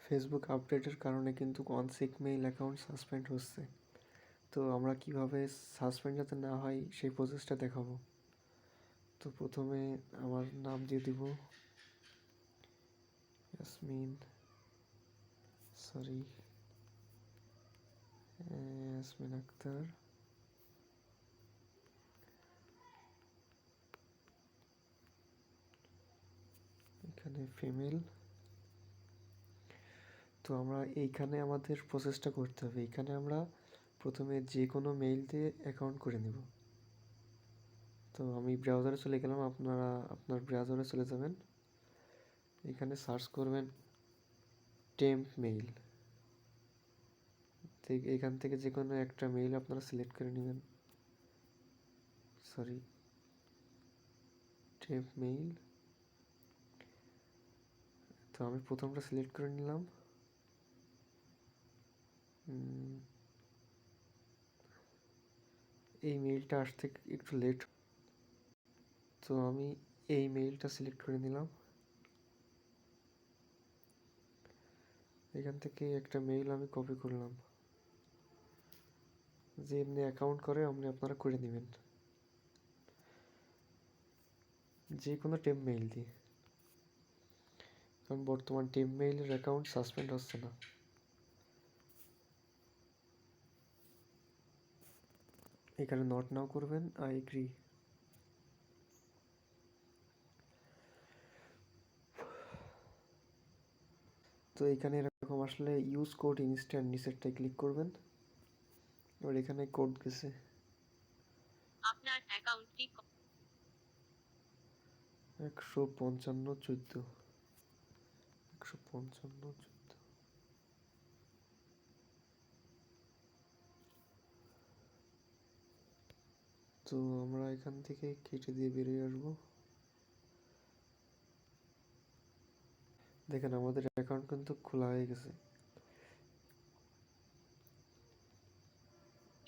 Facebook আপডেটের কারণে কিন্তু অনসিক মেইল অ্যাকাউন্ট সাসপেন্ড হচ্ছে। তো আমরা কিভাবে সাসপেন্ড যাতে না হয় সেই প্রসেসটা দেখাবো। তো প্রথমে আমার নাম দিয়ে দিব ইয়াসমিন আক্তার। এখানে ফিমেল। তো আমরা এইখানে আমাদের প্রসেসটা করতে হবে। এইখানে আমরা প্রথমে যে কোনো মেইল দিয়ে অ্যাকাউন্ট করে নেব। তো আমি ব্রাউজারে চলে গেলাম, আপনারা আপনার ব্রাউজারে চলে যাবেন, এখানে সার্চ করবেন টেম্প মেইল। এখান থেকে যে কোনো একটা মেইল আপনারা সিলেক্ট করে নেবেন। Temp mail. তো আমি প্রথমটা সিলেক্ট করে নিলাম। এই মেইলটা আসতে একটু লেট, তো আমি এই মেইলটা সিলেক্ট করে নিলাম। এখান থেকে একটা মেইল আমি কপি করলাম। যে এমনি অ্যাকাউন্ট করে আপনি আপনারা করে নেবেন যে কোনো টেম্প মেইল দিয়ে, কারণ বর্তমান টেম্প মেইলের অ্যাকাউন্ট সাসপেন্ড হচ্ছে না। এখানে নট নাও করবেন, আই এগ্রি। তো এখানে এরকম আসলে ইউজ কোড ইনস্ট্যান্ট নিচেরটায় ক্লিক করবেন। এবার এখানে কোড গেছে, আপনার অ্যাকাউন্টটি 15514 15514। তো আমরা এখান থেকে কেটে দিয়ে বেরিয়ে আসবো। দেখেন আমাদের অ্যাকাউন্ট কিন্তু খোলা হয়ে গেছে।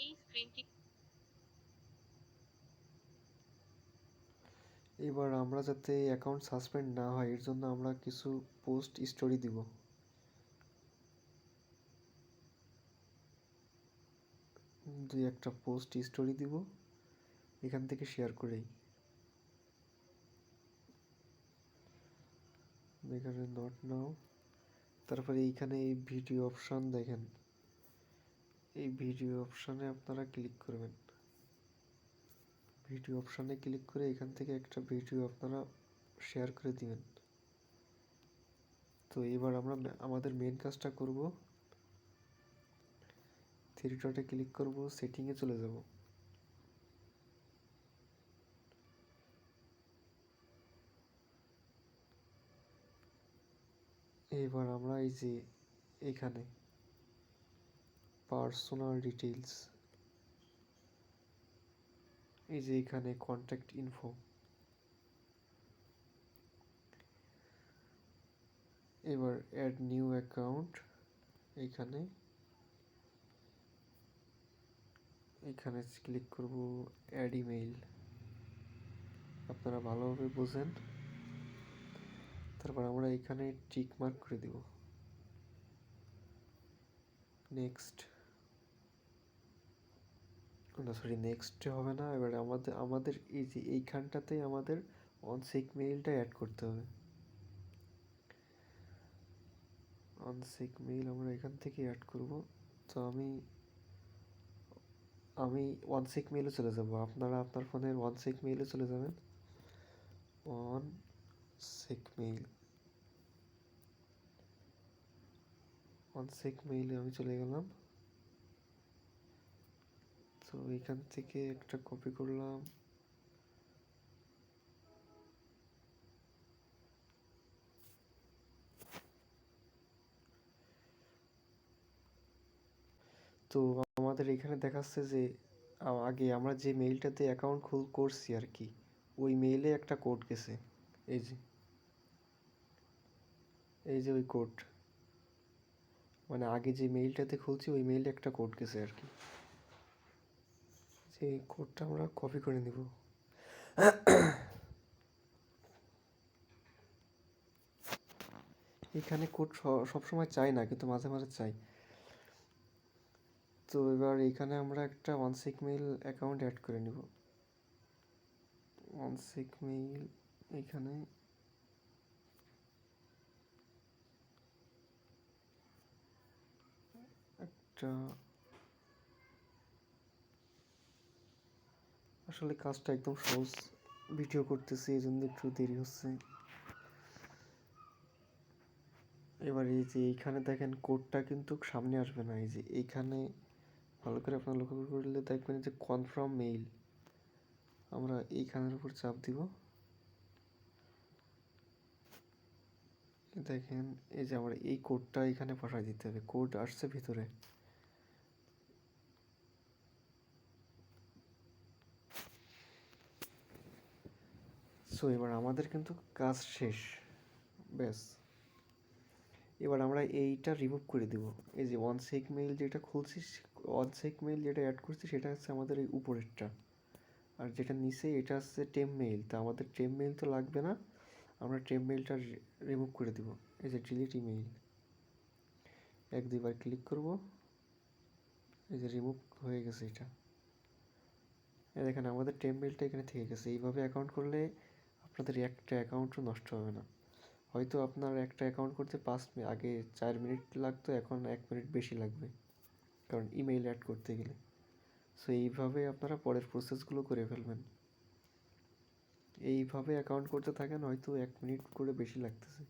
এই স্ক্রিনটি এবার আমরা যাতে অ্যাকাউন্ট সাসপেন্ড না হয় এর জন্য আমরা কিছু পোস্ট স্টোরি দিব। দুই একটা পোস্ট স্টোরি দিব এখান থেকে শেয়ার করেই। এখানে নট নাও, তারপরে এইখানে এই ভিডিও অপশান দেখেন, এই ভিডিও অপশানে আপনারা ক্লিক করবেন। ভিডিও অপশানে ক্লিক করে এখান থেকে একটা ভিডিও আপনারা শেয়ার করে দিবেন। তো এবার আমরা আমাদের মেন কাজটা করব। থ্রি ডটে ক্লিক করব, সেটিংয়ে চলে যাব। এবার আমরা এই যে এখানে পার্সোনাল ডিটেইলস, এই যে এখানে কন্ট্যাক্ট ইনফো, এবার অ্যাড নিউ অ্যাকাউন্ট, এইখানে এখানে ক্লিক করব অ্যাড ইমেইল। আপনারা ভালোভাবে বোঝেন। তারপর আমরা এখানে টিক মার্ক করে দেব, নেক্সট। না সরি, নেক্সট হবে না। এবার আমাদের এই যে এইখানটাতেই আমাদের অনসিক মেইলটা অ্যাড করতে হবে। অনসিক মেইল আমরা এখান থেকে অ্যাড করব। তো আমি ওয়ানসিক মেইলে চলে যাব, আপনারা আপনার ফোনের ওয়ানসিক মেইলে চলে যাবেন। ওয়ানসিক মেইলে আমি চলে গেলাম। তো এখান থেকে একটা কপি করলাম, তো আমাদের এখানে দেখাচ্ছে যে আগে আমরা যে মেইলটাতে অ্যাকাউন্ট করছি আর কি, ওই মেইলে একটা কোড গেছে। এই যে ওই কোড, মানে আগে যে মেইলটাতে খুলছি ওই মেইলে একটা কোড গেছে আর কি। সেই কোডটা আমরা কপি করে নিব। এখানে কোড সবসময় চাই না, কিন্তু মাঝে মাঝে চাই। তো এবার এখানে আমরা একটা ওয়ানসিক মেইল অ্যাকাউন্ট অ্যাড করে নিব। ওয়ানসিক মেইল এখানে একটা, আসলে কাজটা একদম সহজ, ভিডিও করতেছি এই জন্য একটু দেরি হচ্ছে। এবার এই যে এইখানে দেখেন কোডটা কিন্তু সামনে আসবে না, এই যে এইখানে ভালো করে আপনারা লক্ষ্য করলে দেখবেন যে কনফার্ম মেইল, আমরা এইখানের উপর চাপ দিব। দেখেন এই যে আমরা এই কোডটা এখানে পাঠিয়ে দিতে হবে, কোড আসছে ভিতরে। সো এবার আমাদের কিন্তু কাজ শেষ, ব্যাস। এবার আমরা এইটা রিমুভ করে দিব। এই যে ওয়ানসেক মেইল যেটা খুলছি, ওয়ানসেক মেইল যেটা অ্যাড করছি সেটা হচ্ছে আমাদের এই উপরেরটা, আর যেটা নিচে এটা হচ্ছে টেম মেইল। তা আমাদের টেম মেইল তো লাগবে না, আমরা টেম মেইলটা রিমুভ করে দিব। এই যে ডিলিট ইমেইল, এক দুইবার ক্লিক করব, এই যে রিমুভ হয়ে গেছে এটা। এই দেখেন আমাদের টেম মেইলটা এখানে থেকে গেছে। এইভাবে অ্যাকাউন্ট করলে আপনাদের একটা অ্যাকাউন্টও নষ্ট হবে না। হয়তো আপনার একটা অ্যাকাউন্ট করতে আগে 4 মিনিট লাগতো, এখন 1 মিনিট বেশি লাগবে, কারণ ইমেইল অ্যাড করতে গেলে। সো এইভাবে আপনারা পরের প্রসেসগুলো করে ফেলবেন। এইভাবে অ্যাকাউন্ট করতে থাকেন, হয়তো 1 মিনিট করে বেশি লাগতেছে।